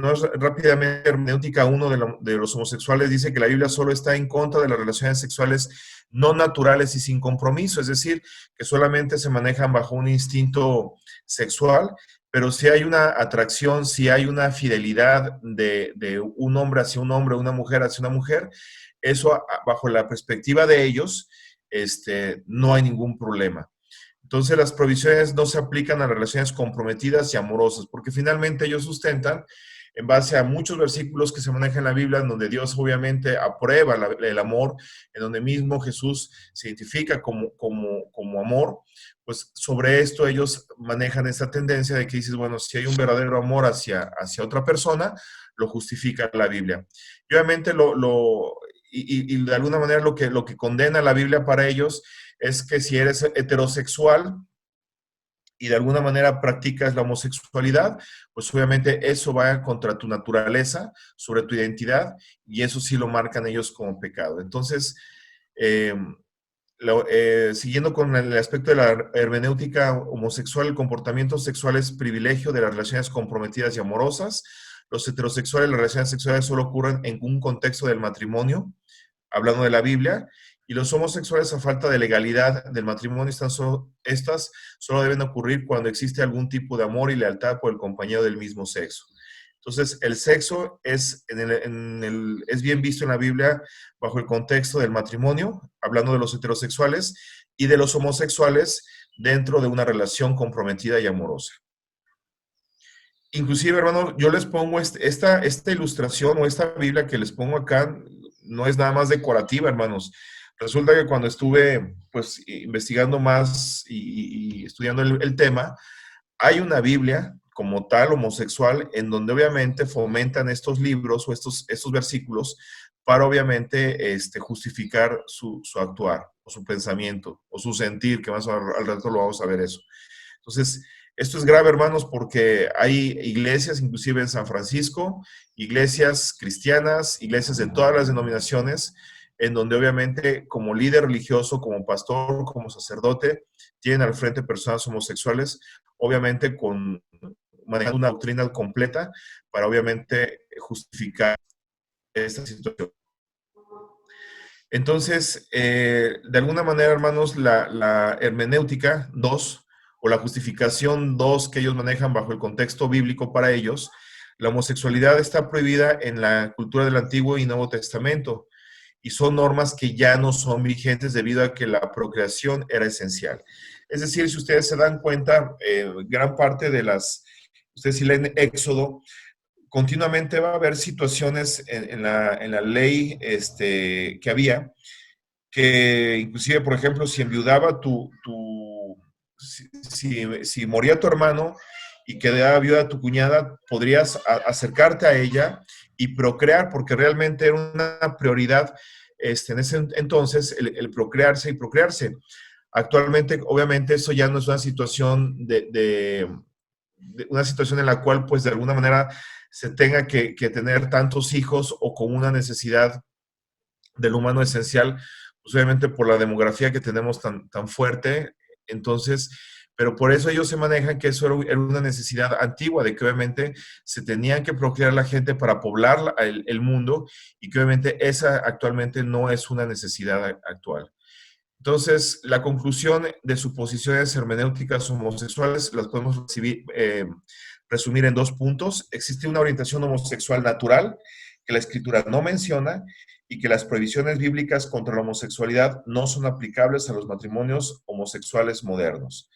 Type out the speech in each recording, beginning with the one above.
más rápidamente, hermenéutica 1 de los homosexuales dice que la Biblia solo está en contra de las relaciones sexuales no naturales y sin compromiso, es decir, que solamente se manejan bajo un instinto sexual, pero si hay una atracción, si hay una fidelidad de un hombre hacia un hombre, una mujer hacia una mujer, eso bajo la perspectiva de ellos, no hay ningún problema. Entonces las provisiones no se aplican a relaciones comprometidas y amorosas, porque finalmente ellos sustentan en base a muchos versículos que se manejan en la Biblia, en donde Dios obviamente aprueba el amor, en donde mismo Jesús se identifica como amor, pues sobre esto ellos manejan esta tendencia de que dices, bueno, si hay un verdadero amor hacia otra persona, lo justifica la Biblia. Y obviamente y de alguna manera lo que condena la Biblia para ellos es que si eres heterosexual y de alguna manera practicas la homosexualidad, pues obviamente eso va contra tu naturaleza, sobre tu identidad, y eso sí lo marcan ellos como pecado. Entonces, eh, siguiendo con el aspecto de la hermenéutica homosexual, el comportamiento sexual es privilegio de las relaciones comprometidas y amorosas. Los heterosexuales, las relaciones sexuales solo ocurren en un contexto del matrimonio, hablando de la Biblia, y los homosexuales, a falta de legalidad del matrimonio, estas solo deben ocurrir cuando existe algún tipo de amor y lealtad por el compañero del mismo sexo. Entonces, el sexo es bien visto en la Biblia bajo el contexto del matrimonio, hablando de los heterosexuales, y de los homosexuales dentro de una relación comprometida y amorosa. Inclusive, hermano, yo les pongo esta ilustración o esta Biblia que les pongo acá, no es nada más decorativa, hermanos. Resulta que cuando estuve pues investigando más y estudiando el tema, hay una Biblia como tal homosexual en donde obviamente fomentan estos libros o estos versículos para obviamente justificar su actuar o su pensamiento o su sentir, que más al rato lo vamos a ver eso. Entonces, esto es grave, hermanos, porque hay iglesias, inclusive en San Francisco, iglesias cristianas, iglesias de todas las denominaciones, en donde obviamente como líder religioso, como pastor, como sacerdote, tienen al frente personas homosexuales, obviamente manejando una doctrina completa para obviamente justificar esta situación. Entonces, de alguna manera, hermanos, la hermenéutica 2 o la justificación 2 que ellos manejan bajo el contexto bíblico para ellos, la homosexualidad está prohibida en la cultura del Antiguo y Nuevo Testamento y son normas que ya no son vigentes debido a que la procreación era esencial. Es decir, si ustedes se dan cuenta, gran parte de ustedes si leen Éxodo, continuamente va a haber situaciones en la ley que había, que inclusive, por ejemplo, si enviudaba si moría tu hermano y quedaba viuda tu cuñada, podrías acercarte a ella y procrear, porque realmente era una prioridad en ese entonces el procrearse y procrearse. Actualmente, obviamente, eso ya no es una situación una situación en la cual, pues, de alguna manera se tenga que tener tantos hijos o con una necesidad del humano esencial, pues obviamente por la demografía que tenemos tan fuerte. Entonces, pero por eso ellos se manejan que eso era una necesidad antigua, de que obviamente se tenían que procrear la gente para poblar el mundo, y que obviamente esa actualmente no es una necesidad actual. Entonces, la conclusión de suposiciones hermenéuticas homosexuales las podemos resumir en 2 puntos. Existe una orientación homosexual natural que la Escritura no menciona, y que las prohibiciones bíblicas contra la homosexualidad no son aplicables a los matrimonios homosexuales modernos.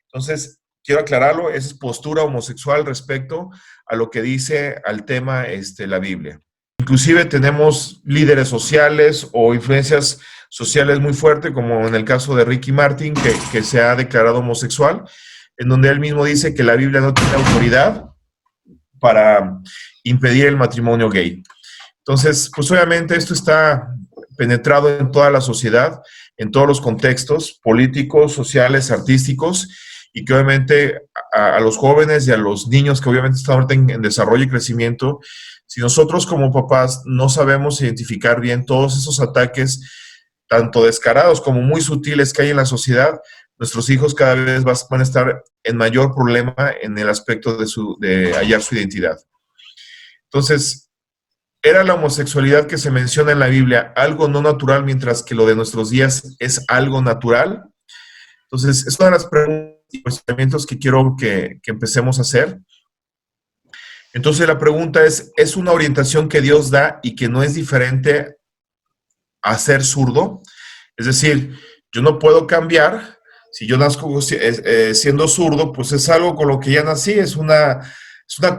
Entonces, quiero aclararlo, esa es postura homosexual respecto a lo que dice al tema la Biblia. Inclusive tenemos líderes sociales o influencias sociales muy fuertes, como en el caso de Ricky Martin, que se ha declarado homosexual, en donde él mismo dice que la Biblia no tiene autoridad para impedir el matrimonio gay. Entonces, pues obviamente esto está penetrado en toda la sociedad, en todos los contextos políticos, sociales, artísticos, y que obviamente a los jóvenes y a los niños que obviamente están ahorita en desarrollo y crecimiento, si nosotros como papás no sabemos identificar bien todos esos ataques, tanto descarados como muy sutiles que hay en la sociedad, nuestros hijos cada vez van a estar en mayor problema en el aspecto de hallar su identidad. Entonces, ¿era la homosexualidad que se menciona en la Biblia algo no natural, mientras que lo de nuestros días es algo natural? Entonces, es una de las preguntas y cuestionamientos que quiero que empecemos a hacer. Entonces, la pregunta ¿es una orientación que Dios da y que no es diferente a ser zurdo? Es decir, yo no puedo cambiar. Si yo nazco siendo zurdo, pues es algo con lo que ya nací, es una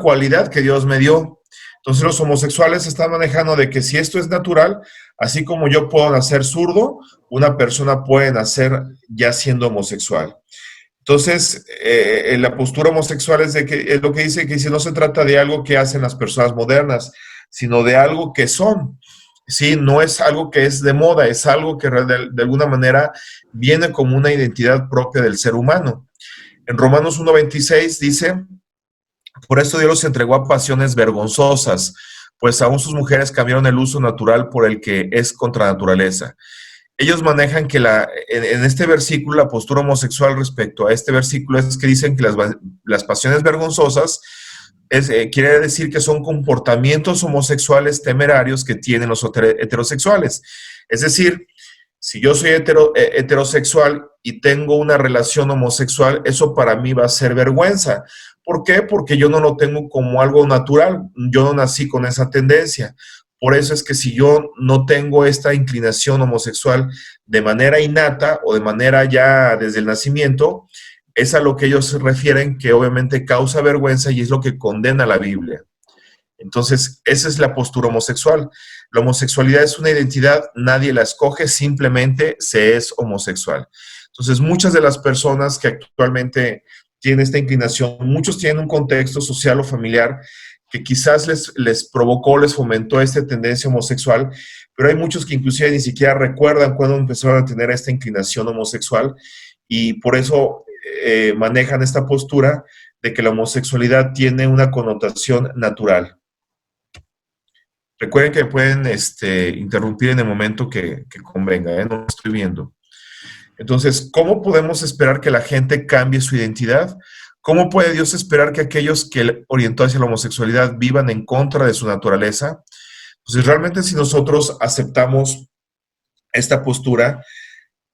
cualidad que Dios me dio. Entonces los homosexuales están manejando de que si esto es natural, así como yo puedo nacer zurdo, una persona puede nacer ya siendo homosexual. Entonces, la postura homosexual es lo que dice no se trata de algo que hacen las personas modernas, sino de algo que son. Sí, no es algo que es de moda, es algo que de alguna manera viene como una identidad propia del ser humano. En Romanos 1:26 dice, por esto Dios los entregó a pasiones vergonzosas, pues aún sus mujeres cambiaron el uso natural por el que es contra naturaleza. Ellos manejan que en este versículo, la postura homosexual respecto a este versículo es que dicen que las pasiones vergonzosas quiere decir que son comportamientos homosexuales temerarios que tienen los heterosexuales. Es decir, si yo soy heterosexual y tengo una relación homosexual, eso para mí va a ser vergüenza. ¿Por qué? Porque yo no lo tengo como algo natural. Yo no nací con esa tendencia. Por eso es que si yo no tengo esta inclinación homosexual de manera innata o de manera ya desde el nacimiento, es a lo que ellos se refieren que obviamente causa vergüenza y es lo que condena la Biblia. Entonces, esa es la postura homosexual. La homosexualidad es una identidad, nadie la escoge, simplemente se es homosexual. Entonces, muchas de las personas que actualmente tienen esta inclinación, muchos tienen un contexto social o familiar que quizás les provocó, les fomentó esta tendencia homosexual, pero hay muchos que inclusive ni siquiera recuerdan cuándo empezaron a tener esta inclinación homosexual y por eso manejan esta postura de que la homosexualidad tiene una connotación natural. Recuerden que pueden interrumpir en el momento que convenga, no lo estoy viendo. Entonces, ¿cómo podemos esperar que la gente cambie su identidad? ¿Cómo puede Dios esperar que aquellos que Él orientó hacia la homosexualidad vivan en contra de su naturaleza? Entonces, realmente si nosotros aceptamos esta postura,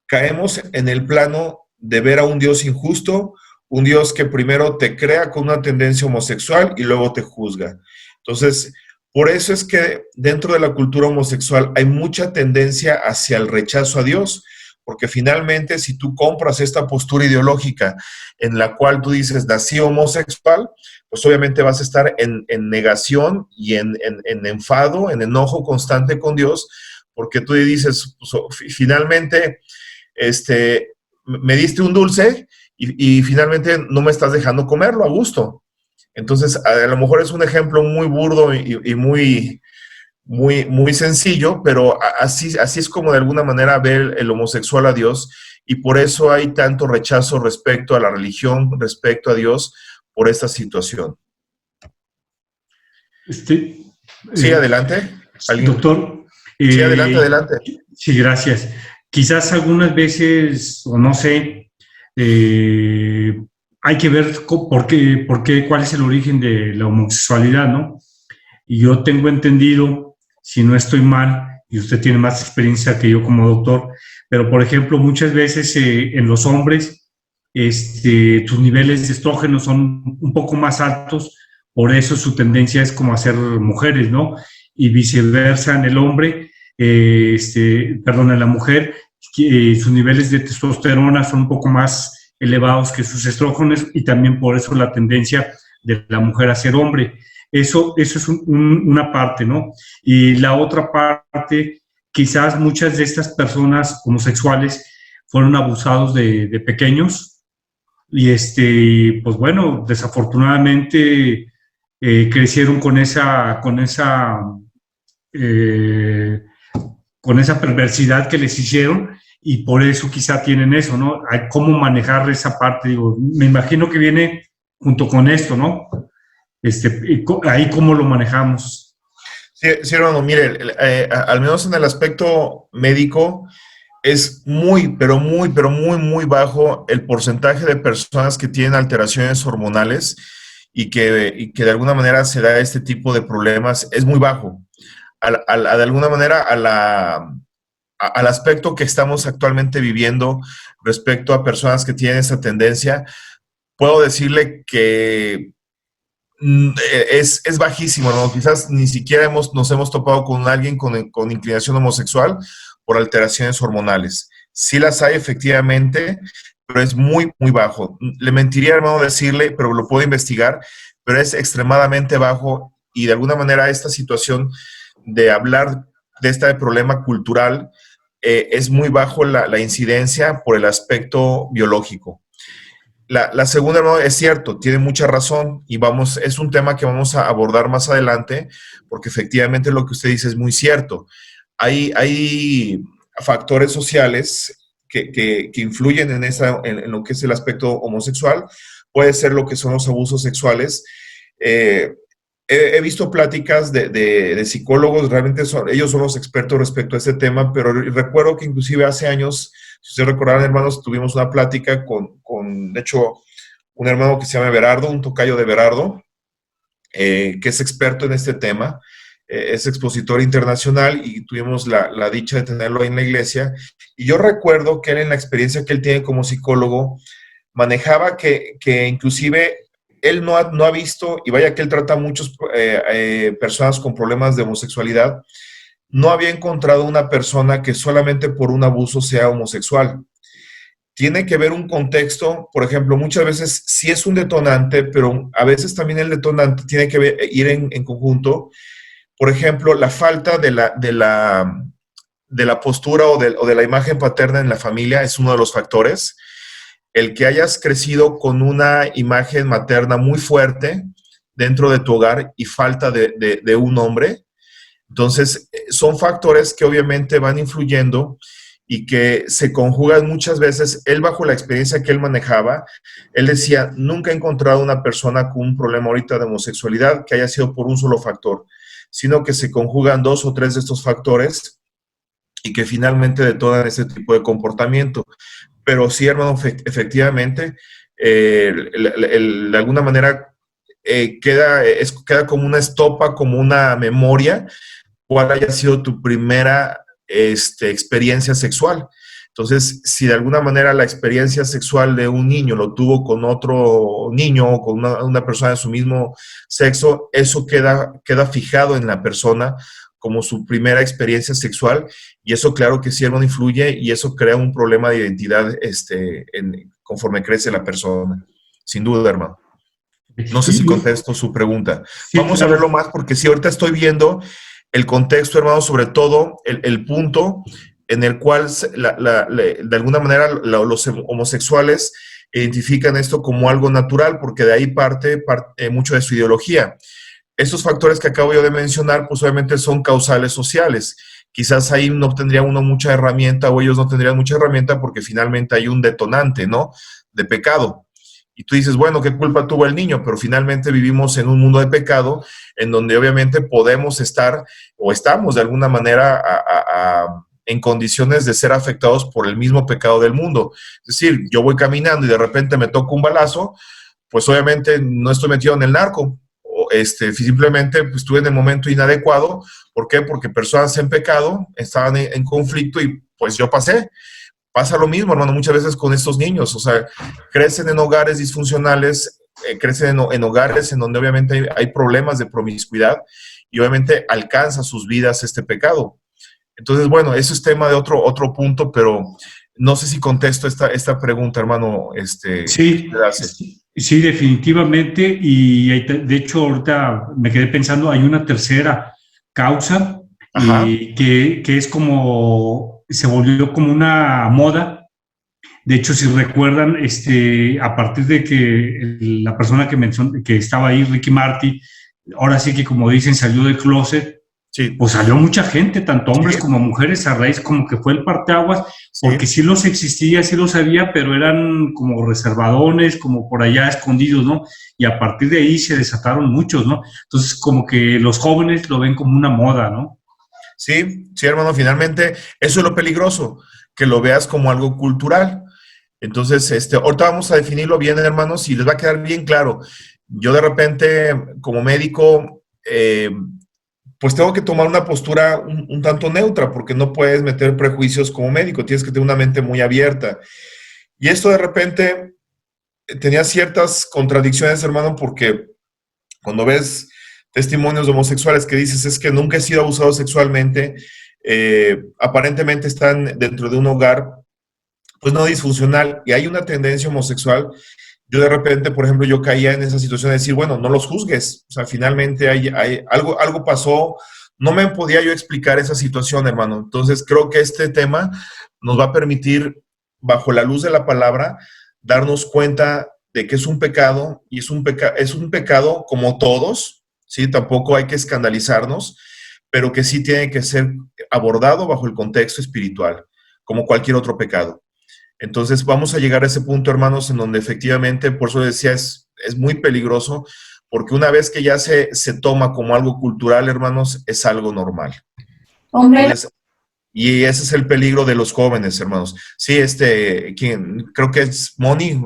caemos en el plano de ver a un Dios injusto, un Dios que primero te crea con una tendencia homosexual y luego te juzga. Entonces, por eso es que dentro de la cultura homosexual hay mucha tendencia hacia el rechazo a Dios, porque finalmente si tú compras esta postura ideológica en la cual tú dices, nací homosexual, pues obviamente vas a estar en negación y en enfado, en enojo constante con Dios, porque tú dices, pues, finalmente, me diste un dulce y finalmente no me estás dejando comerlo a gusto. Entonces, a lo mejor es un ejemplo muy burdo y muy, muy, muy sencillo, pero así es como de alguna manera ve el homosexual a Dios y por eso hay tanto rechazo respecto a la religión, respecto a Dios, por esta situación. Sí, adelante. Doctor. Sí, adelante. Sí, gracias. Quizás algunas veces, o no sé, hay que ver por qué, cuál es el origen de la homosexualidad, ¿no? Y yo tengo entendido, si no estoy mal, y usted tiene más experiencia que yo como doctor, pero por ejemplo, muchas veces en los hombres, sus niveles de estrógeno son un poco más altos, por eso su tendencia es como a ser mujeres, ¿no? Y viceversa en el hombre, en la mujer, sus niveles de testosterona son un poco más elevados que sus estrógenos y también por eso la tendencia de la mujer a ser hombre. Eso es una parte, ¿no? Y la otra parte, quizás muchas de estas personas homosexuales fueron abusados de pequeños y pues bueno, desafortunadamente crecieron con esa perversidad que les hicieron y por eso quizá tienen eso, ¿no? Hay cómo manejar esa parte, digo, me imagino que viene junto con esto, ¿no? Ahí cómo lo manejamos. Sí, hermano, mire, al menos en el aspecto médico es muy, pero muy bajo el porcentaje de personas que tienen alteraciones hormonales y que de alguna manera se da este tipo de problemas es muy bajo. De alguna manera al aspecto que estamos actualmente viviendo respecto a personas que tienen esa tendencia, puedo decirle que es bajísimo, ¿no? Quizás ni siquiera nos hemos topado con alguien con inclinación homosexual por alteraciones hormonales. Sí las hay efectivamente, pero es muy, muy bajo. Le mentiría, hermano, decirle, pero lo puedo investigar, pero es extremadamente bajo y de alguna manera esta situación de hablar de este problema cultural es muy bajo la incidencia por el aspecto biológico. La segunda, hermano, es cierto, tiene mucha razón y es un tema que vamos a abordar más adelante, porque efectivamente lo que usted dice es muy cierto. Hay factores sociales que influyen en lo que es el aspecto homosexual. Puede ser lo que son los abusos sexuales. Eh, he visto pláticas de psicólogos, realmente ellos son los expertos respecto a este tema, pero recuerdo que inclusive hace años, si ustedes recordarán, hermanos, tuvimos una plática de hecho, un hermano que se llama Berardo, un tocayo de Berardo, que es experto en este tema, es expositor internacional y tuvimos la dicha de tenerlo ahí en la iglesia. Y yo recuerdo que él, en la experiencia que él tiene como psicólogo, manejaba que inclusive él no ha visto, y vaya que él trata a muchas personas con problemas de homosexualidad, no había encontrado una persona que solamente por un abuso sea homosexual. Tiene que ver un contexto, por ejemplo, muchas veces sí es un detonante, pero a veces también el detonante tiene que ir en conjunto. Por ejemplo, la falta de la postura o de la imagen paterna en la familia es uno de los factores. El que hayas crecido con una imagen materna muy fuerte dentro de tu hogar y falta de un hombre. Entonces, son factores que obviamente van influyendo y que se conjugan muchas veces. Él, bajo la experiencia que él manejaba, él decía, nunca he encontrado una persona con un problema ahorita de homosexualidad que haya sido por un solo factor, sino que se conjugan 2 o 3 de estos factores y que finalmente detonan ese tipo de comportamiento. Pero sí, hermano, efectivamente, de alguna manera queda como una estopa, como una memoria, cuál haya sido tu primera experiencia sexual. Entonces, si de alguna manera la experiencia sexual de un niño lo tuvo con otro niño o con una persona de su mismo sexo, eso queda fijado en la persona como su primera experiencia sexual, y eso claro que sí, hermano, influye, y eso crea un problema de identidad conforme crece la persona. Sin duda, hermano. No sé si contesto su pregunta. Sí, Vamos a claro. verlo más, porque sí, ahorita estoy viendo el contexto, hermano, sobre todo el punto en el cual de alguna manera los homosexuales identifican esto como algo natural, porque de ahí parte mucho de su ideología. Estos factores que acabo yo de mencionar, pues obviamente son causales sociales. Quizás ahí no tendría uno mucha herramienta, o ellos no tendrían mucha herramienta, porque finalmente hay un detonante, ¿no?, de pecado. Y tú dices, bueno, ¿qué culpa tuvo el niño? Pero finalmente vivimos en un mundo de pecado, en donde obviamente podemos estar, o estamos de alguna manera, en condiciones de ser afectados por el mismo pecado del mundo. Es decir, yo voy caminando y de repente me toca un balazo, pues obviamente no estoy metido en el narco. Simplemente pues, estuve en el momento inadecuado. ¿Por qué? Porque personas en pecado estaban en conflicto y pues yo pasé. Pasa lo mismo, hermano, muchas veces con estos niños. O sea, crecen en hogares disfuncionales, crecen en hogares en donde obviamente hay problemas de promiscuidad y obviamente alcanza sus vidas este pecado. Entonces, bueno, eso es tema de otro punto, pero no sé si contesto esta pregunta, hermano. Sí, sí, definitivamente. Y de hecho, ahorita me quedé pensando, hay una tercera causa que es como, se volvió como una moda. De hecho, si recuerdan, a partir de que la persona que mencionó, que estaba ahí, Ricky Martin, ahora sí que como dicen, salió del closet, sí, pues salió mucha gente, tanto hombres sí, como mujeres, a raíz como que fue el parteaguas, sí, porque sí los existía, sí los había, pero eran como reservadones, como por allá escondidos, ¿no? Y a partir de ahí se desataron muchos, ¿no? Entonces, como que los jóvenes lo ven como una moda, ¿no? sí, sí, hermano, finalmente eso es lo peligroso, que lo veas como algo cultural. Entonces, ahorita vamos a definirlo bien, hermanos, y les va a quedar bien claro. Yo de repente, como médico, pues tengo que tomar una postura un tanto neutra, porque no puedes meter prejuicios como médico, tienes que tener una mente muy abierta. Y esto de repente tenía ciertas contradicciones, hermano, porque cuando ves testimonios de homosexuales que dices es que nunca he sido abusado sexualmente, aparentemente están dentro de un hogar, pues no disfuncional, y hay una tendencia homosexual. Yo de repente, por ejemplo, yo caía en esa situación de decir, bueno, no los juzgues, o sea, finalmente hay algo pasó, no me podía yo explicar esa situación, hermano. Entonces creo que este tema nos va a permitir, bajo la luz de la palabra, darnos cuenta de que es un pecado, y es un pecado como todos, ¿sí? Tampoco hay que escandalizarnos, pero que sí tiene que ser abordado bajo el contexto espiritual, como cualquier otro pecado. Entonces vamos a llegar a ese punto, hermanos, en donde efectivamente, por eso decía, es muy peligroso, porque una vez que ya se toma como algo cultural, hermanos, es algo normal. Hombre, Entonces, y ese es el peligro de los jóvenes, hermanos. Sí, creo que es Moni,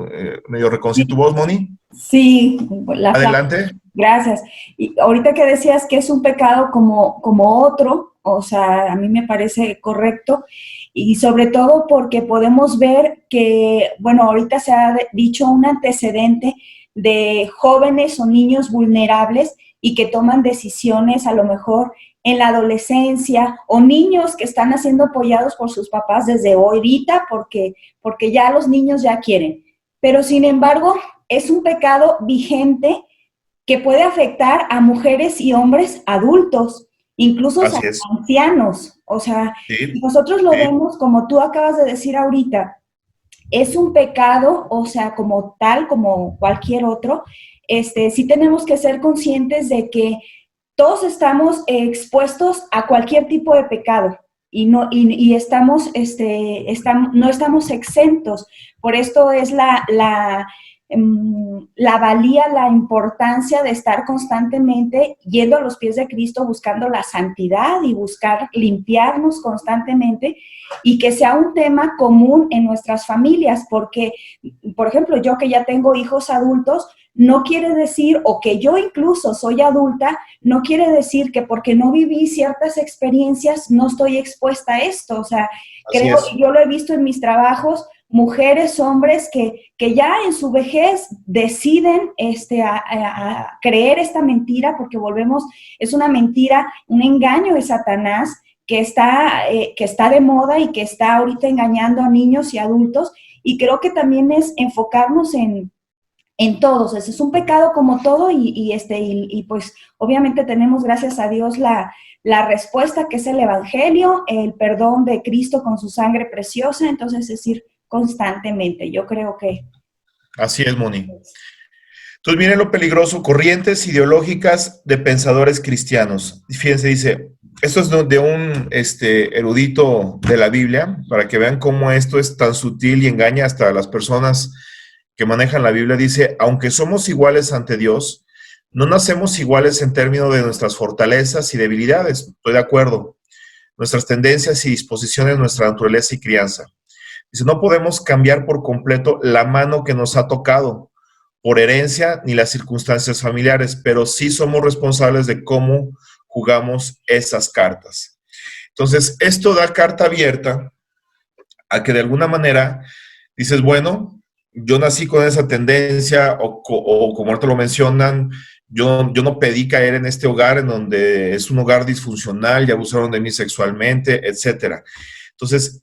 medio reconocí tu voz, Moni. sí, Adelante. gracias. Y ahorita que decías que es un pecado como otro, o sea, a mí me parece correcto, y sobre todo porque podemos ver que, bueno, ahorita se ha dicho un antecedente de jóvenes o niños vulnerables y que toman decisiones a lo mejor en la adolescencia, o niños que están siendo apoyados por sus papás desde ahorita porque ya los niños ya quieren. Pero sin embargo, es un pecado vigente que puede afectar a mujeres y hombres adultos, incluso a ancianos. O sea, sí, nosotros lo sí. vemos como tú acabas de decir ahorita, es un pecado, o sea, como tal, como cualquier otro. Sí tenemos que ser conscientes de que todos estamos expuestos a cualquier tipo de pecado y no estamos exentos. Por esto es la valía, la importancia de estar constantemente yendo a los pies de Cristo, buscando la santidad y buscar limpiarnos constantemente, y que sea un tema común en nuestras familias, porque, por ejemplo, yo que ya tengo hijos adultos, no quiere decir, o que yo incluso soy adulta, no quiere decir que porque no viví ciertas experiencias no estoy expuesta a esto. O sea, creo, y yo lo he visto en mis trabajos, mujeres, hombres que ya en su vejez deciden a creer esta mentira, porque volvemos, es una mentira, un engaño de Satanás que está de moda y que está ahorita engañando a niños y adultos, y creo que también es enfocarnos en todos. Ese es un pecado como todo, y pues obviamente tenemos, gracias a Dios, la respuesta, que es el Evangelio, el perdón de Cristo con su sangre preciosa. Entonces, es ir constantemente, yo creo que... Así es, Moni. Entonces, miren lo peligroso: corrientes ideológicas de pensadores cristianos. Fíjense, dice, esto es de un erudito de la Biblia, para que vean cómo esto es tan sutil y engaña hasta a las personas que manejan la Biblia. Dice, aunque somos iguales ante Dios, no nacemos iguales en términos de nuestras fortalezas y debilidades. Estoy de acuerdo. Nuestras tendencias y disposiciones, nuestra naturaleza y crianza. Dice, no podemos cambiar por completo la mano que nos ha tocado por herencia ni las circunstancias familiares, pero sí somos responsables de cómo jugamos esas cartas. Entonces, esto da carta abierta a que de alguna manera dices, bueno, yo nací con esa tendencia, o como ahorita lo mencionan, yo no pedí caer en este hogar en donde es un hogar disfuncional y abusaron de mí sexualmente, etcétera. Entonces,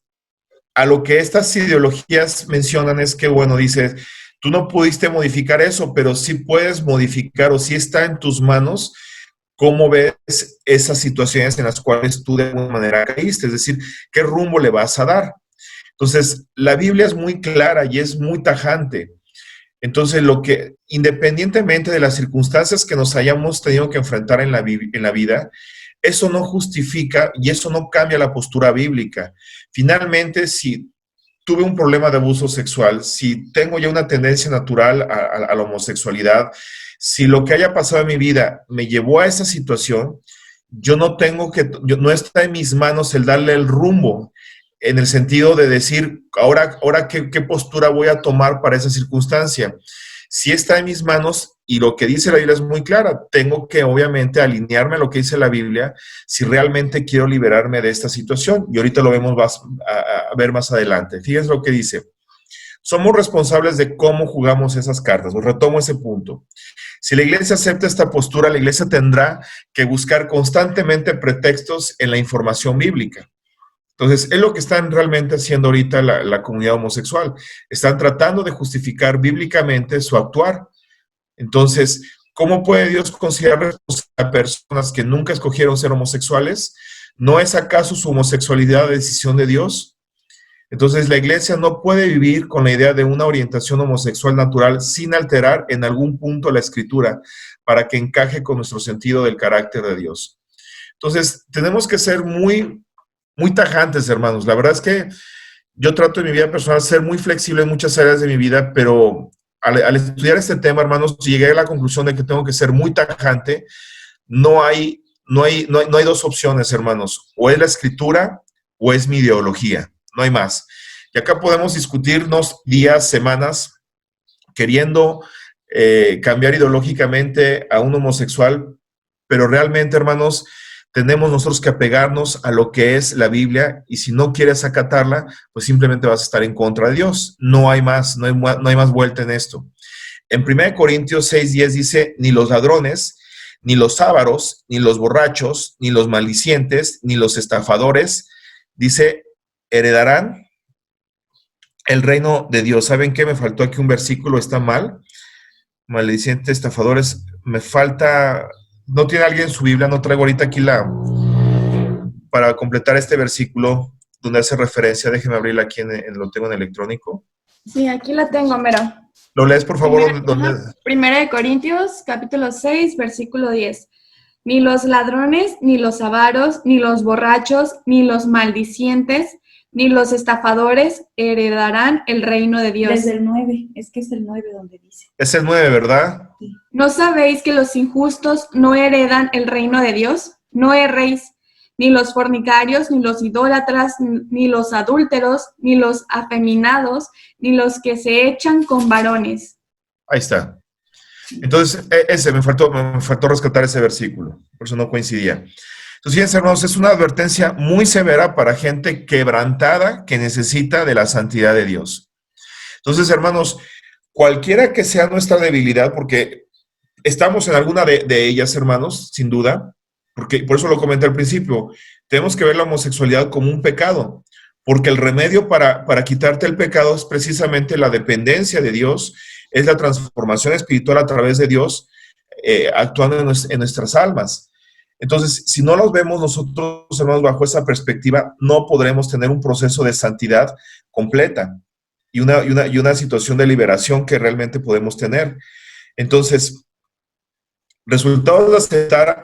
a lo que estas ideologías mencionan es que, bueno, dices, tú no pudiste modificar eso, pero sí puedes modificar, o sí está en tus manos cómo ves esas situaciones en las cuales tú de alguna manera caíste, es decir, qué rumbo le vas a dar. Entonces, la Biblia es muy clara y es muy tajante. Entonces, independientemente de las circunstancias que nos hayamos tenido que enfrentar en la vida, eso no justifica y eso no cambia la postura bíblica. Finalmente, si tuve un problema de abuso sexual, si tengo ya una tendencia natural a la homosexualidad, si lo que haya pasado en mi vida me llevó a esa situación, no está en mis manos el darle el rumbo, en el sentido de decir, ahora ¿qué postura voy a tomar para esa circunstancia? Sí está en mis manos y lo que dice la Biblia es muy clara. Tengo que, obviamente, alinearme a lo que dice la Biblia si realmente quiero liberarme de esta situación. Y ahorita lo vemos a ver más adelante. Fíjense lo que dice. Somos responsables de cómo jugamos esas cartas. Os retomo ese punto. Si la iglesia acepta esta postura, la iglesia tendrá que buscar constantemente pretextos en la información bíblica. Entonces, es lo que están realmente haciendo ahorita la comunidad homosexual. Están tratando de justificar bíblicamente su actuar. Entonces, ¿cómo puede Dios considerar responsables a personas que nunca escogieron ser homosexuales? ¿No es acaso su homosexualidad decisión de Dios? Entonces, la iglesia no puede vivir con la idea de una orientación homosexual natural sin alterar en algún punto la escritura para que encaje con nuestro sentido del carácter de Dios. Entonces, tenemos que ser muy tajantes, hermanos. La verdad es que yo trato en mi vida personal ser muy flexible en muchas áreas de mi vida, pero al estudiar este tema, hermanos, llegué a la conclusión de que tengo que ser muy tajante. No hay dos opciones, hermanos. O es la escritura o es mi ideología. No hay más. Y acá podemos discutirnos días, semanas, queriendo cambiar ideológicamente a un homosexual, pero realmente, hermanos, tenemos nosotros que apegarnos a lo que es la Biblia, y si no quieres acatarla, pues simplemente vas a estar en contra de Dios. No hay más, no hay más vuelta en esto. En 1 Corintios 6:10 dice, ni los ladrones, ni los ávaros, ni los borrachos, ni los maldicientes, ni los estafadores, dice, heredarán el reino de Dios. ¿Saben qué? Me faltó aquí un versículo, está mal. Maldicientes, estafadores, me falta... ¿No tiene alguien su Biblia? No traigo ahorita aquí para completar este versículo donde hace referencia. Déjeme abrirla aquí, lo tengo en electrónico. Sí, aquí la tengo, mero. ¿Lo lees, por favor? Primera de Corintios, capítulo 6, versículo 10. Ni los ladrones, ni los avaros, ni los borrachos, ni los maldicientes, ni los estafadores heredarán el reino de Dios. Desde el 9, es que es el 9 donde dice. Es el 9, ¿verdad? Sí. ¿No sabéis que los injustos no heredan el reino de Dios? No erréis, ni los fornicarios, ni los idólatras, ni los adúlteros, ni los afeminados, ni los que se echan con varones. Ahí está. Entonces, me faltó rescatar ese versículo, por eso no coincidía. Entonces, fíjense, hermanos, es una advertencia muy severa para gente quebrantada que necesita de la santidad de Dios. Entonces, hermanos, cualquiera que sea nuestra debilidad, porque estamos en alguna de ellas, hermanos, sin duda, porque por eso lo comenté al principio, tenemos que ver la homosexualidad como un pecado, porque el remedio para quitarte el pecado es precisamente la dependencia de Dios, es la transformación espiritual a través de Dios actuando en nuestras almas. Entonces, si no los vemos nosotros, hermanos, bajo esa perspectiva, no podremos tener un proceso de santidad completa y una situación de liberación que realmente podemos tener. Entonces, resultados de aceptar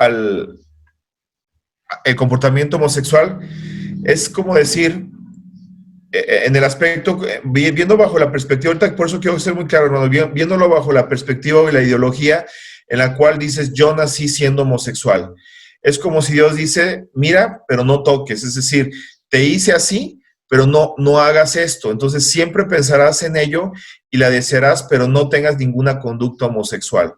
el comportamiento homosexual es como decir, en el aspecto, viendo bajo la perspectiva, ahorita por eso quiero ser muy claro, hermano, viéndolo bajo la perspectiva y la ideología en la cual dices, yo nací siendo homosexual. Es como si Dios dice, mira, pero no toques, es decir, te hice así, pero no hagas esto. Entonces siempre pensarás en ello y la desearás, pero no tengas ninguna conducta homosexual.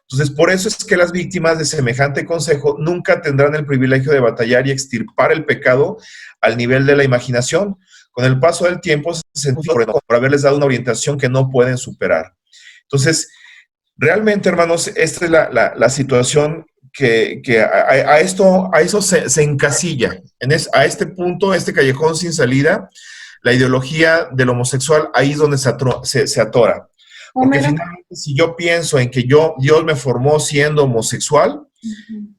Entonces, por eso es que las víctimas de semejante consejo nunca tendrán el privilegio de batallar y extirpar el pecado al nivel de la imaginación. Con el paso del tiempo se sentirán por haberles dado una orientación que no pueden superar. Entonces, realmente, hermanos, esta es la situación que a eso se encasilla. A este punto, este callejón sin salida, la ideología del homosexual, ahí es donde se atora. Porque finalmente, si yo pienso en que Dios me formó siendo homosexual,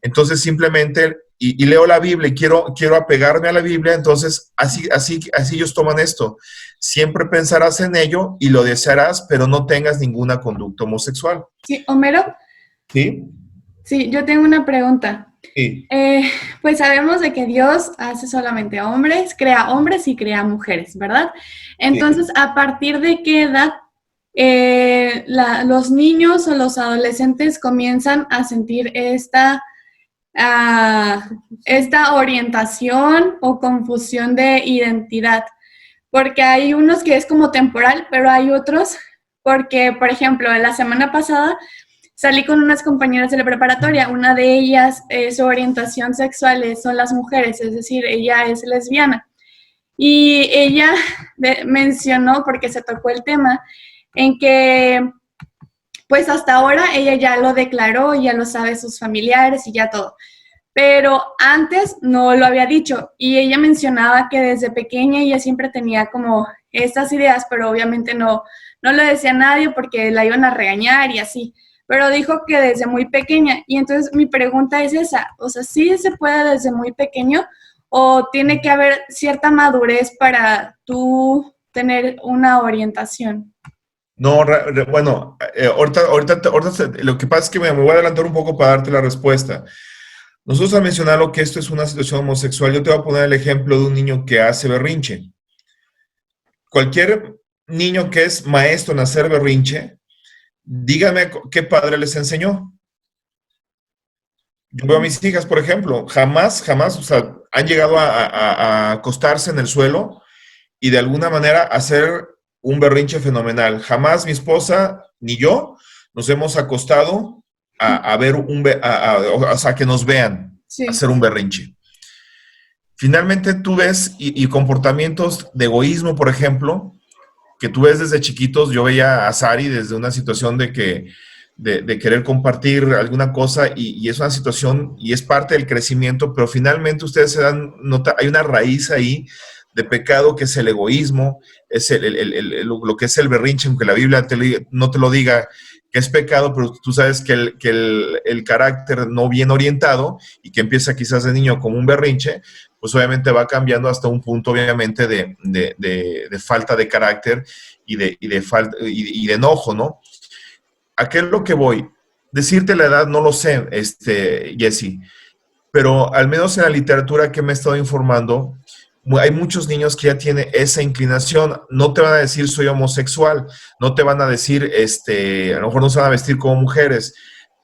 entonces simplemente, y leo la Biblia y quiero apegarme a la Biblia, entonces así ellos toman esto. Siempre pensarás en ello y lo desearás, pero no tengas ninguna conducta homosexual. Sí, Homero. ¿Sí? Sí, yo tengo una pregunta. Sí. Pues sabemos de que Dios hace solamente hombres, crea hombres y crea mujeres, ¿verdad? Entonces, sí. ¿A partir de qué edad los niños o los adolescentes comienzan a sentir esta orientación o confusión de identidad? Porque hay unos que es como temporal, pero hay otros porque, por ejemplo, la semana pasada salí con unas compañeras de la preparatoria. Una de ellas, su orientación sexual son las mujeres, es decir, ella es lesbiana. Y ella mencionó, porque se tocó el tema, en que pues hasta ahora ella ya lo declaró, ya lo sabe sus familiares y ya todo. Pero antes no lo había dicho, y ella mencionaba que desde pequeña ella siempre tenía como estas ideas, pero obviamente no lo decía a nadie porque la iban a regañar y así, pero dijo que desde muy pequeña. Y entonces mi pregunta es esa, o sea, ¿sí se puede desde muy pequeño o tiene que haber cierta madurez para tú tener una orientación? No, bueno, lo que pasa es que me voy a adelantar un poco para darte la respuesta. Nosotros al mencionar lo que esto es una situación homosexual, yo te voy a poner el ejemplo de un niño que hace berrinche. Cualquier niño que es maestro en hacer berrinche, dígame qué padre les enseñó. Yo veo a mis hijas, por ejemplo, jamás, o sea, han llegado a acostarse en el suelo y de alguna manera hacer un berrinche fenomenal. Jamás mi esposa ni yo nos hemos acostado a ver o sea, que nos vean Sí. hacer un berrinche. Finalmente tú ves y comportamientos de egoísmo, por ejemplo, que tú ves desde chiquitos. Yo veía a Sari desde una situación de querer compartir alguna cosa y es una situación y es parte del crecimiento, pero finalmente ustedes se dan nota, hay una raíz ahí de pecado que es el egoísmo, es lo que es el berrinche, aunque la Biblia no te lo diga que es pecado, pero tú sabes que el carácter no bien orientado y que empieza quizás de niño como un berrinche, pues obviamente va cambiando hasta un punto obviamente de falta de carácter y de enojo, ¿no? ¿A qué es lo que voy? Decirte la edad no lo sé, Jesse, pero al menos en la literatura que me he estado informando, hay muchos niños que ya tienen esa inclinación. No te van a decir soy homosexual, no te van a decir, a lo mejor no se van a vestir como mujeres,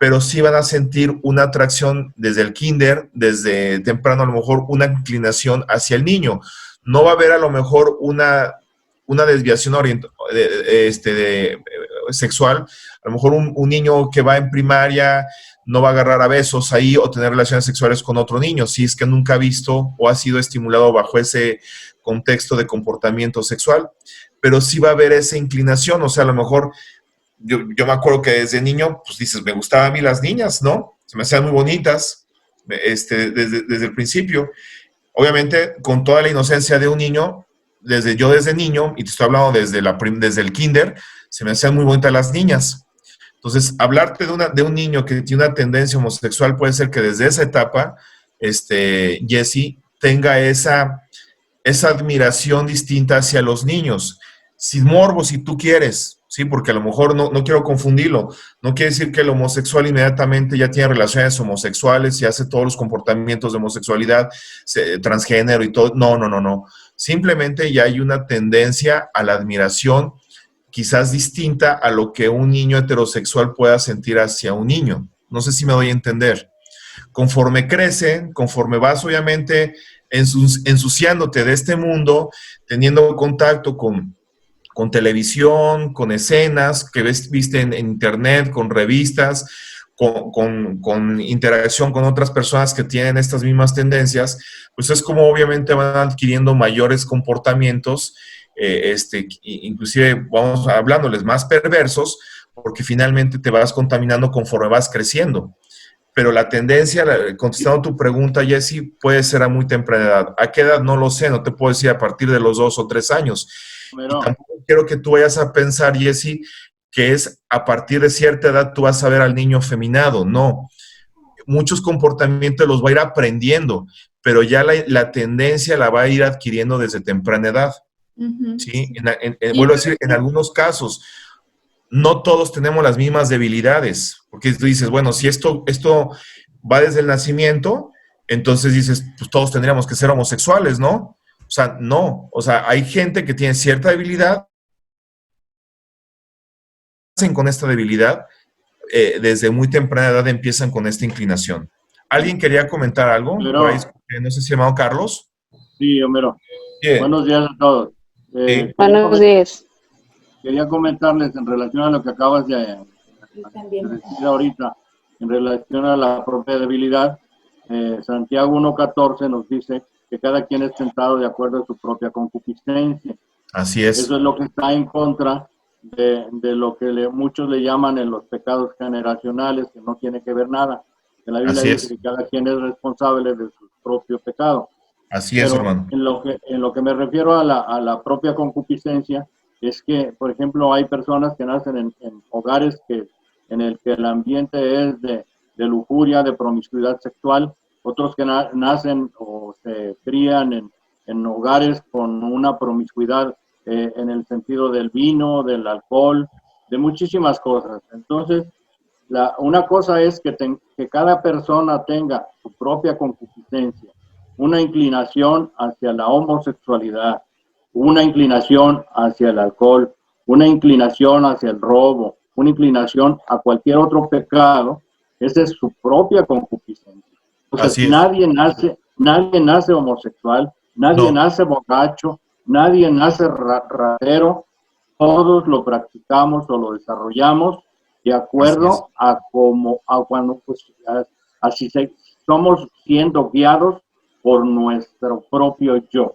pero sí van a sentir una atracción desde el kinder, desde temprano, a lo mejor una inclinación hacia el niño. No va a haber a lo mejor una desviación sexual. A lo mejor un niño que va en primaria no va a agarrar a besos ahí o tener relaciones sexuales con otro niño, si es que nunca ha visto o ha sido estimulado bajo ese contexto de comportamiento sexual, pero sí va a haber esa inclinación. O sea, a lo mejor yo me acuerdo que desde niño, pues dices, me gustaban a mí las niñas, ¿no? Se me hacían muy bonitas desde el principio. Obviamente, con toda la inocencia de un niño, desde niño, y te estoy hablando desde el kinder, se me hacían muy bonitas las niñas. Entonces, hablarte de un niño que tiene una tendencia homosexual puede ser que desde esa etapa, Jesse, tenga esa admiración distinta hacia los niños. Sin morbo, si tú quieres, ¿sí? Porque a lo mejor no quiero confundirlo. No quiere decir que el homosexual inmediatamente ya tiene relaciones homosexuales y hace todos los comportamientos de homosexualidad, transgénero y todo. No. Simplemente ya hay una tendencia a la admiración quizás distinta a lo que un niño heterosexual pueda sentir hacia un niño. No sé si me doy a entender. Conforme crece, conforme vas obviamente ensuciándote de este mundo, teniendo contacto con televisión, con escenas que viste en internet, con revistas, con interacción con otras personas que tienen estas mismas tendencias, pues es como obviamente van adquiriendo mayores comportamientos, inclusive vamos hablándoles más perversos, porque finalmente te vas contaminando conforme vas creciendo. Pero la tendencia, contestando tu pregunta, Jesse, puede ser a muy temprana edad. ¿A qué edad? No lo sé, no te puedo decir a partir de los 2 o 3 años. Pero, y tampoco quiero que tú vayas a pensar, Jesse, que es a partir de cierta edad tú vas a ver al niño feminado. No. Muchos comportamientos los va a ir aprendiendo, pero ya la tendencia la va a ir adquiriendo desde temprana edad. Uh-huh. ¿Sí? Vuelvo a decir, en algunos casos, no todos tenemos las mismas debilidades, porque tú dices, bueno, si esto va desde el nacimiento, entonces dices, pues todos tendríamos que ser homosexuales, ¿no? O sea, no. O sea, hay gente que tiene cierta debilidad, hacen con esta debilidad, desde muy temprana edad empiezan con esta inclinación. ¿Alguien quería comentar algo? Pero, por ahí, no sé si llamado Carlos. Sí, Homero. Yeah. Buenos días a todos. Buenos días. Quería comentarles en relación a lo que acabas de Yo también. Decía ahorita, en relación a la propia debilidad, Santiago 1:14 nos dice que cada quien es tentado de acuerdo a su propia concupiscencia. Así es. Eso es lo que está en contra de lo que muchos le llaman en los pecados generacionales, que no tiene que ver nada. Que la Biblia Así dice es. que cada quien es responsable de su propio pecado. Así es, Pero hermano. en lo que me refiero a la propia concupiscencia, es que, por ejemplo, hay personas que nacen en hogares en el que el ambiente es de lujuria, de promiscuidad sexual, otros que nacen o se crían en hogares con una promiscuidad en el sentido del vino, del alcohol, de muchísimas cosas. Entonces, una cosa es que cada persona tenga su propia concupiscencia, una inclinación hacia la homosexualidad, una inclinación hacia el alcohol, una inclinación hacia el robo, una inclinación a cualquier otro pecado. Esa es su propia concupiscencia. Entonces, Así es. nadie nace homosexual, nadie nace borracho, nadie nace ratero. Todos lo practicamos o lo desarrollamos de acuerdo a cuando así somos siendo guiados por nuestro propio yo.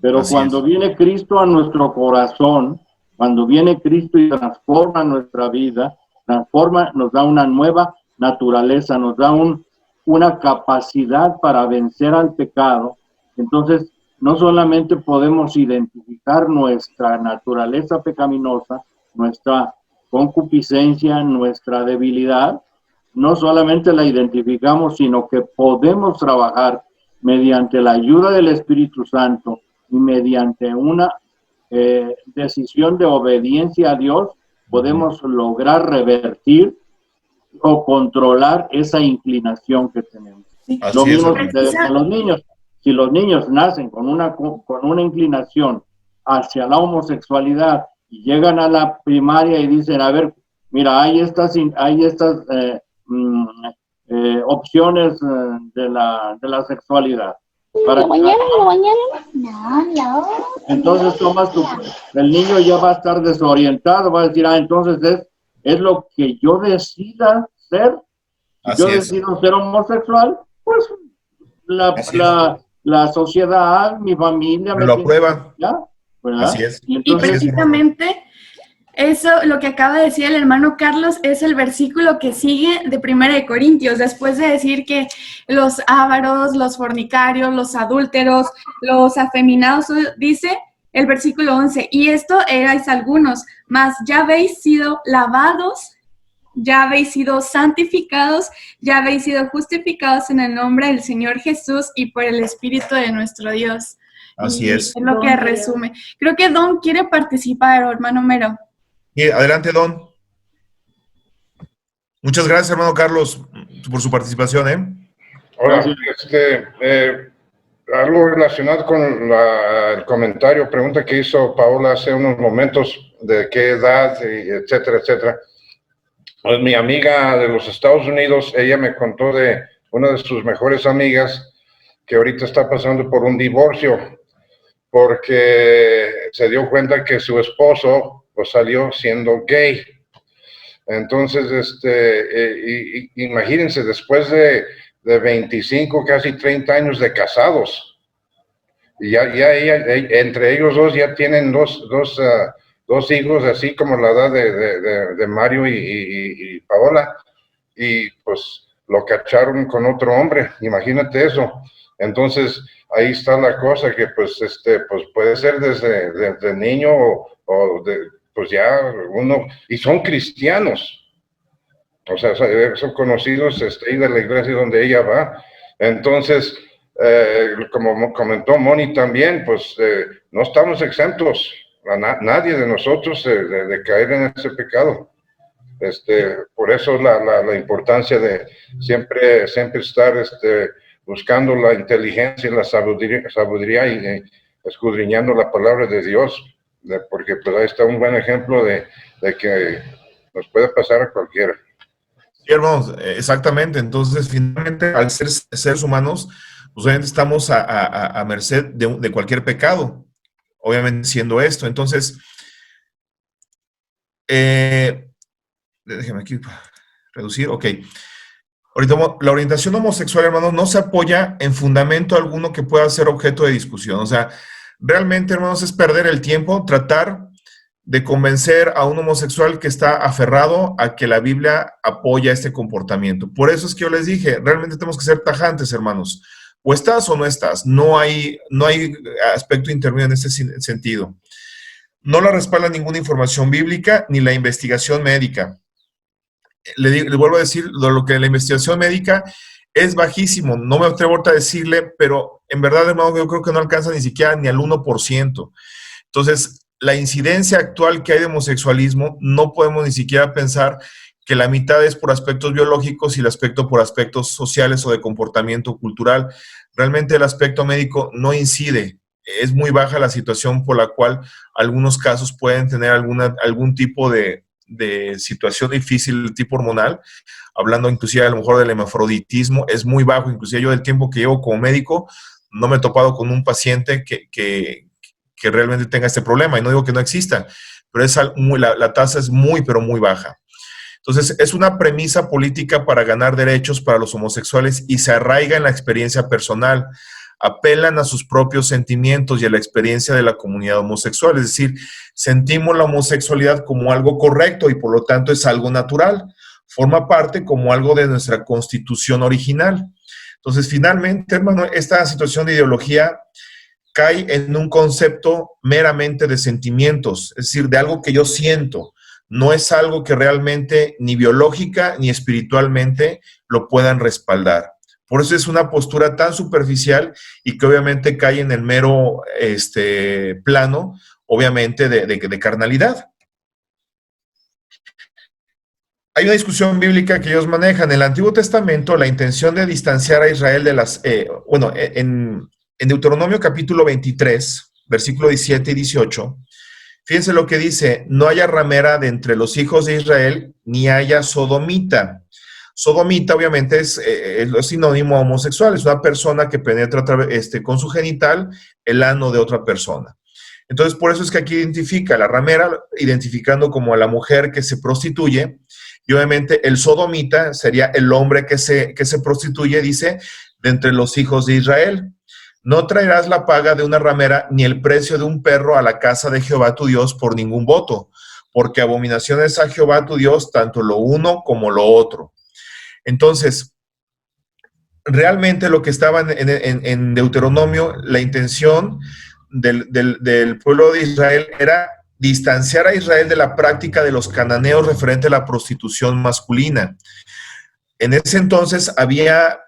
Pero cuando viene Cristo a nuestro corazón, cuando viene Cristo y transforma nuestra vida, nos da una nueva naturaleza, nos da una capacidad para vencer al pecado. Entonces, no solamente podemos identificar nuestra naturaleza pecaminosa, nuestra concupiscencia, nuestra debilidad, no solamente la identificamos, sino que podemos trabajar mediante la ayuda del Espíritu Santo y mediante una decisión de obediencia a Dios, podemos lograr revertir o controlar esa inclinación que tenemos. Lo mismo con los niños. Si los niños nacen con una inclinación hacia la homosexualidad y llegan a la primaria y dicen, a ver, mira, hay estas opciones de la sexualidad. Entonces el niño ya va a estar desorientado, va a decir, entonces es lo que yo decida ser. Si yo decido ser homosexual, pues la sociedad, mi familia me lo aprueba. ¿Ya? Así es. Y precisamente eso, lo que acaba de decir el hermano Carlos, es el versículo que sigue de 1 de Corintios, después de decir que los ávaros, los fornicarios, los adúlteros, los afeminados, dice el versículo 11, y esto erais algunos, mas ya habéis sido lavados, ya habéis sido santificados, ya habéis sido justificados en el nombre del Señor Jesús y por el Espíritu de nuestro Dios. Así es. Es lo que resume. Creo que Don quiere participar, hermano Mero. Adelante, Don. Muchas gracias, hermano Carlos, por su participación. Hola, algo relacionado con el comentario, pregunta que hizo Paola hace unos momentos de qué edad, etcétera, etcétera. Pues mi amiga de los Estados Unidos, ella me contó de una de sus mejores amigas que ahorita está pasando por un divorcio porque se dio cuenta que su esposo pues salió siendo gay. Entonces, imagínense, después de 25, casi 30 años de casados, y ya entre ellos dos ya tienen dos hijos, así como la edad de Mario y Paola, y pues lo cacharon con otro hombre, imagínate eso. Entonces, ahí está la cosa, que pues puede ser desde niño pues ya uno, y son cristianos, o sea, son conocidos de la iglesia donde ella va. Entonces, como comentó Moni también, pues no estamos exentos, nadie de nosotros de caer en ese pecado. Por eso la importancia de siempre estar buscando la inteligencia y la sabiduría y escudriñando la palabra de Dios, porque pues ahí está un buen ejemplo de que nos puede pasar a cualquiera. Sí, hermanos, exactamente. Entonces, finalmente, al ser seres humanos, pues obviamente estamos a merced de cualquier pecado, obviamente siendo esto. Entonces, déjeme aquí reducir, ok. Ahorita, la orientación homosexual, hermanos, no se apoya en fundamento alguno que pueda ser objeto de discusión. O sea, realmente, hermanos, es perder el tiempo tratar de convencer a un homosexual que está aferrado a que la Biblia apoya este comportamiento. Por eso es que yo les dije, realmente tenemos que ser tajantes, hermanos. O estás o no estás. No hay aspecto intermedio en ese sentido. No la respalda ninguna información bíblica ni la investigación médica. Le vuelvo a decir, lo que la investigación médica es bajísimo. No me atrevo a decirle, pero en verdad, hermano, yo creo que no alcanza ni siquiera ni al 1%. Entonces, la incidencia actual que hay de homosexualismo, no podemos ni siquiera pensar que la mitad es por aspectos biológicos y el aspecto por aspectos sociales o de comportamiento cultural. Realmente el aspecto médico no incide. Es muy baja la situación por la cual algunos casos pueden tener algún tipo de situación difícil tipo hormonal, hablando inclusive a lo mejor del hermafroditismo, es muy bajo. Inclusive yo del tiempo que llevo como médico no me he topado con un paciente que realmente tenga este problema, y no digo que no exista, pero la tasa es muy, pero muy baja. Entonces, es una premisa política para ganar derechos para los homosexuales y se arraiga en la experiencia personal. Apelan a sus propios sentimientos y a la experiencia de la comunidad homosexual. Es decir, sentimos la homosexualidad como algo correcto y por lo tanto es algo natural. Forma parte como algo de nuestra constitución original. Entonces, finalmente, hermano, esta situación de ideología cae en un concepto meramente de sentimientos, es decir, de algo que yo siento. No es algo que realmente ni biológica ni espiritualmente lo puedan respaldar. Por eso es una postura tan superficial y que obviamente cae en el mero plano, obviamente, de carnalidad. Hay una discusión bíblica que ellos manejan. En el Antiguo Testamento, la intención de distanciar a Israel de las... en Deuteronomio capítulo 23, versículo 17 y 18, fíjense lo que dice: no haya ramera de entre los hijos de Israel, ni haya sodomita. Sodomita, obviamente, es sinónimo a homosexual. Es una persona que penetra con su genital el ano de otra persona. Entonces, por eso es que aquí identifica a la ramera, identificando como a la mujer que se prostituye, y obviamente el sodomita sería el hombre que se prostituye, dice, de entre los hijos de Israel. No traerás la paga de una ramera ni el precio de un perro a la casa de Jehová tu Dios por ningún voto, porque abominación es a Jehová tu Dios tanto lo uno como lo otro. Entonces, realmente lo que estaba en Deuteronomio, la intención del pueblo de Israel era distanciar a Israel de la práctica de los cananeos referente a la prostitución masculina. En ese entonces había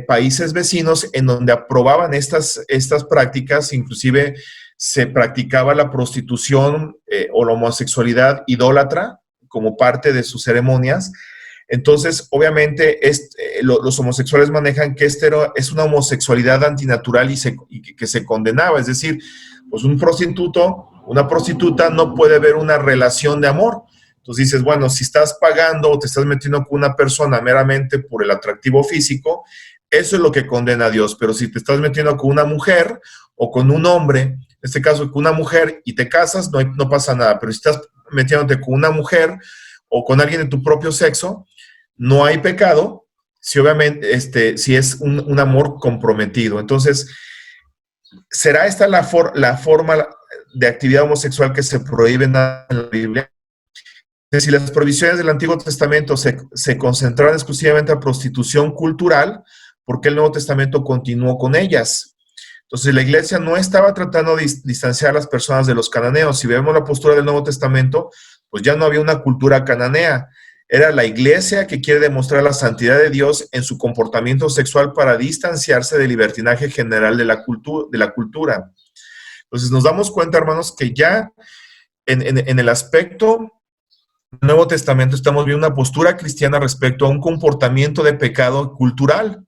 países vecinos en donde aprobaban estas prácticas, inclusive se practicaba la prostitución o la homosexualidad idólatra como parte de sus ceremonias. Entonces, obviamente, los homosexuales manejan que es una homosexualidad antinatural y que se condenaba. Es decir, pues un prostituto, una prostituta no puede ver una relación de amor. Entonces dices, bueno, si estás pagando o te estás metiendo con una persona meramente por el atractivo físico, eso es lo que condena a Dios. Pero si te estás metiendo con una mujer o con un hombre, en este caso con una mujer, y te casas, no pasa nada. Pero si estás metiéndote con una mujer o con alguien de tu propio sexo, no hay pecado, si obviamente si es un amor comprometido. Entonces, ¿será esta la forma de actividad homosexual que se prohíbe en la Biblia? Si las prohibiciones del Antiguo Testamento se concentraron exclusivamente a prostitución cultural, ¿por qué el Nuevo Testamento continuó con ellas? Entonces, la iglesia no estaba tratando de distanciar a las personas de los cananeos. Si vemos la postura del Nuevo Testamento, pues ya no había una cultura cananea. Era la iglesia que quiere demostrar la santidad de Dios en su comportamiento sexual para distanciarse del libertinaje general de la cultura. Entonces, nos damos cuenta, hermanos, que ya en el aspecto del Nuevo Testamento estamos viendo una postura cristiana respecto a un comportamiento de pecado cultural.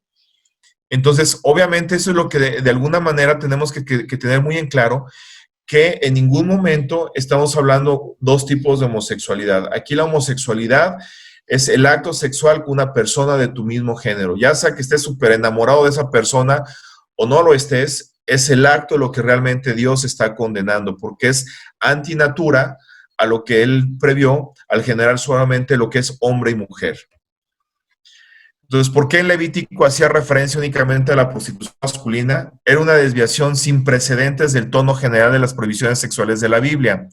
Entonces, obviamente, eso es lo que de alguna manera tenemos que tener muy en claro, que en ningún momento estamos hablando dos tipos de homosexualidad. Aquí la homosexualidad es el acto sexual con una persona de tu mismo género. Ya sea que estés súper enamorado de esa persona o no lo estés, es el acto lo que realmente Dios está condenando, porque es antinatura a lo que él previó al generar solamente lo que es hombre y mujer. Entonces, ¿por qué en Levítico hacía referencia únicamente a la prostitución masculina? Era una desviación sin precedentes del tono general de las prohibiciones sexuales de la Biblia.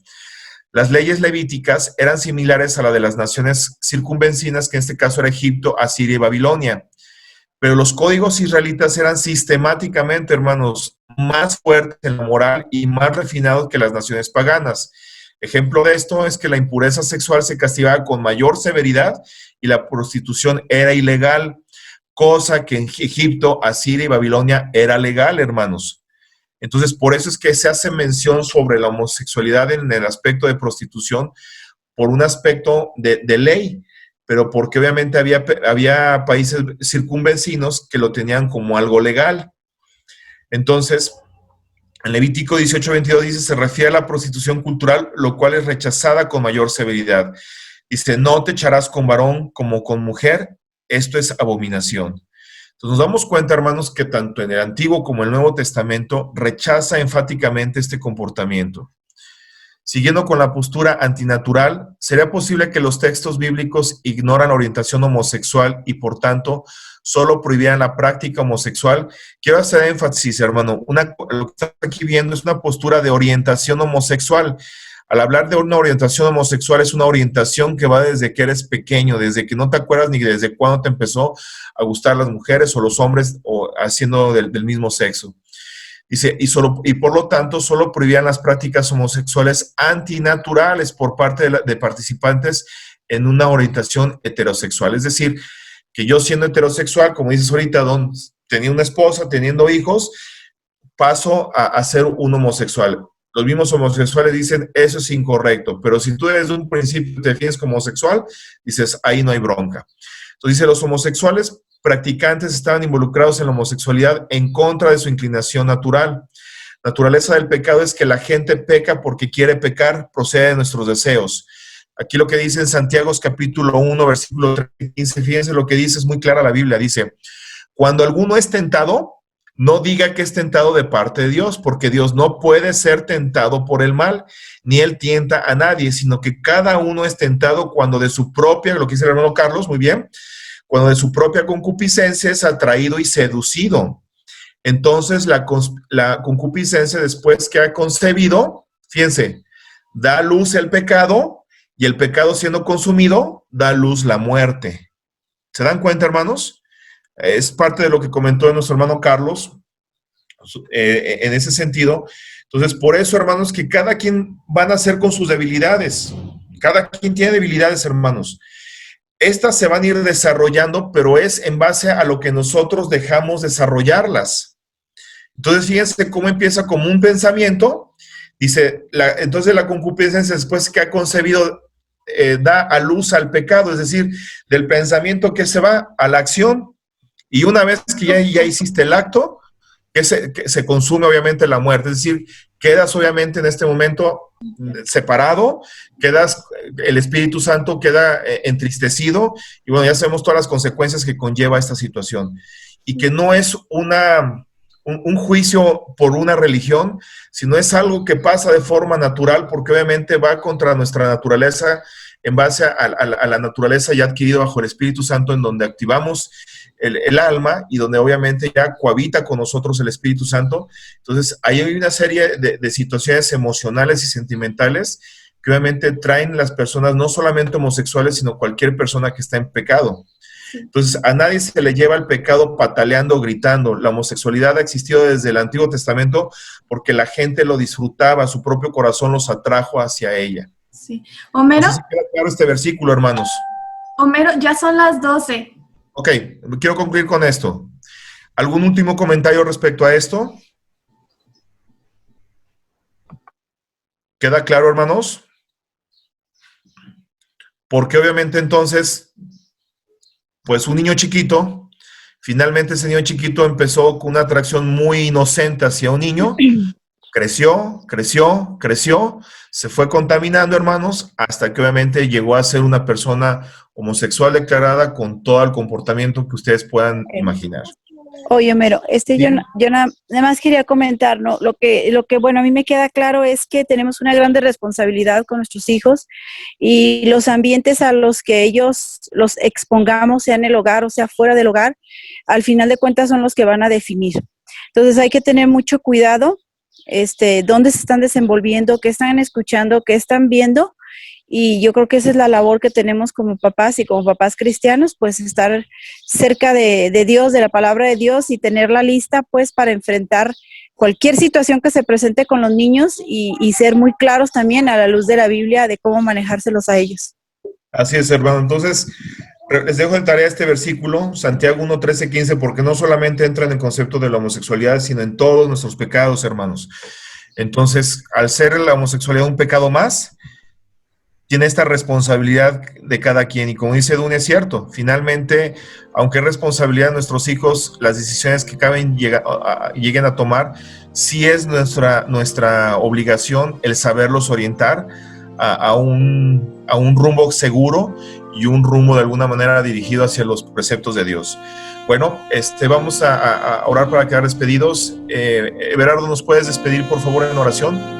Las leyes levíticas eran similares a la de las naciones circunvencinas, que en este caso era Egipto, Asiria y Babilonia. Pero los códigos israelitas eran sistemáticamente, hermanos, más fuertes en la moral y más refinados que las naciones paganas. Ejemplo de esto es que la impureza sexual se castigaba con mayor severidad y la prostitución era ilegal, cosa que en Egipto, Asiria y Babilonia era legal, hermanos. Entonces, por eso es que se hace mención sobre la homosexualidad en el aspecto de prostitución, por un aspecto de ley, pero porque obviamente había países circunvecinos que lo tenían como algo legal. Entonces, en Levítico 18:22 dice, se refiere a la prostitución cultural, lo cual es rechazada con mayor severidad. Dice, no te echarás con varón como con mujer, esto es abominación. Entonces nos damos cuenta, hermanos, que tanto en el Antiguo como el Nuevo Testamento rechaza enfáticamente este comportamiento. Siguiendo con la postura antinatural, ¿sería posible que los textos bíblicos ignoran la orientación homosexual y, por tanto, solo prohibieran la práctica homosexual? Quiero hacer énfasis, hermano. Lo que estamos aquí viendo es una postura de orientación homosexual. Al hablar de una orientación homosexual, es una orientación que va desde que eres pequeño, desde que no te acuerdas ni desde cuándo te empezó a gustar las mujeres o los hombres o haciendo del mismo sexo. Dice, y por lo tanto, solo prohibían las prácticas homosexuales antinaturales por parte de participantes en una orientación heterosexual. Es decir, que yo siendo heterosexual, como dices ahorita, tenía una esposa, teniendo hijos, paso a ser un homosexual. Los mismos homosexuales dicen, eso es incorrecto, pero si tú desde un principio te defines como homosexual, dices, ahí no hay bronca. Entonces dice, los homosexuales practicantes estaban involucrados en la homosexualidad en contra de su inclinación natural. La naturaleza del pecado es que la gente peca porque quiere pecar, procede de nuestros deseos. Aquí lo que dice en Santiago capítulo 1, versículo 15, fíjense lo que dice, es muy clara la Biblia, dice, cuando alguno es tentado, no diga que es tentado de parte de Dios, porque Dios no puede ser tentado por el mal, ni Él tienta a nadie, sino que cada uno es tentado cuando de su propia, lo que dice el hermano Carlos, muy bien, cuando de su propia concupiscencia es atraído y seducido. Entonces la concupiscencia, después que ha concebido, fíjense, da a luz el pecado, y el pecado siendo consumido, da a luz la muerte. ¿Se dan cuenta, hermanos? Es parte de lo que comentó nuestro hermano Carlos en ese sentido. Entonces, por eso, hermanos, que cada quien va a nacer con sus debilidades. Cada quien tiene debilidades, hermanos. Estas se van a ir desarrollando, pero es en base a lo que nosotros dejamos desarrollarlas. Entonces, fíjense cómo empieza como un pensamiento. Dice, entonces la concupiscencia, después que ha concebido, da a luz al pecado, es decir, del pensamiento que se va a la acción. Y una vez que ya hiciste el acto, que se consume obviamente la muerte. Es decir, quedas obviamente en este momento separado, el Espíritu Santo queda entristecido, y bueno, ya sabemos todas las consecuencias que conlleva esta situación. Y que no es un juicio por una religión, sino es algo que pasa de forma natural, porque obviamente va contra nuestra naturaleza, en base a la naturaleza ya adquirida bajo el Espíritu Santo, en donde activamos el alma y donde obviamente ya cohabita con nosotros el Espíritu Santo. Entonces, ahí hay una serie de situaciones emocionales y sentimentales que obviamente traen las personas, no solamente homosexuales, sino cualquier persona que está en pecado. Entonces, a nadie se le lleva el pecado pataleando, gritando. La homosexualidad ha existido desde el Antiguo Testamento porque la gente lo disfrutaba, su propio corazón los atrajo hacia ella. Sí. Homero. No sé si queda claro este versículo, hermanos. Homero, ya son las 12. Ok, quiero concluir con esto. ¿Algún último comentario respecto a esto? ¿Queda claro, hermanos? Porque obviamente entonces, pues un niño chiquito, finalmente ese niño chiquito empezó con una atracción muy inocente hacia un niño, creció, se fue contaminando, hermanos, hasta que obviamente llegó a ser una persona homosexual declarada con todo el comportamiento que ustedes puedan imaginar. Oye, Homero, yo nada más quería comentar, ¿no? Lo que, bueno, a mí me queda claro es que tenemos una grande responsabilidad con nuestros hijos y los ambientes a los que ellos los expongamos, sea en el hogar o sea fuera del hogar, al final de cuentas son los que van a definir. Entonces hay que tener mucho cuidado, dónde se están desenvolviendo, qué están escuchando, qué están viendo. Y yo creo que esa es la labor que tenemos como papás y como papás cristianos, pues estar cerca de Dios, de la palabra de Dios y tenerla lista pues para enfrentar cualquier situación que se presente con los niños y ser muy claros también a la luz de la Biblia de cómo manejárselos a ellos. Así es, hermano. Entonces, les dejo en tarea este versículo, Santiago 1, 13, 15, porque no solamente entra en el concepto de la homosexualidad, sino en todos nuestros pecados, hermanos. Entonces, al ser la homosexualidad un pecado más, tiene esta responsabilidad de cada quien. Y como dice Dune, es cierto. Finalmente, aunque es responsabilidad de nuestros hijos, las decisiones que lleguen a tomar, sí es nuestra obligación el saberlos orientar a un rumbo seguro y un rumbo de alguna manera dirigido hacia los preceptos de Dios. Bueno, vamos a orar para quedar despedidos. Everardo, ¿nos puedes despedir, por favor, en oración?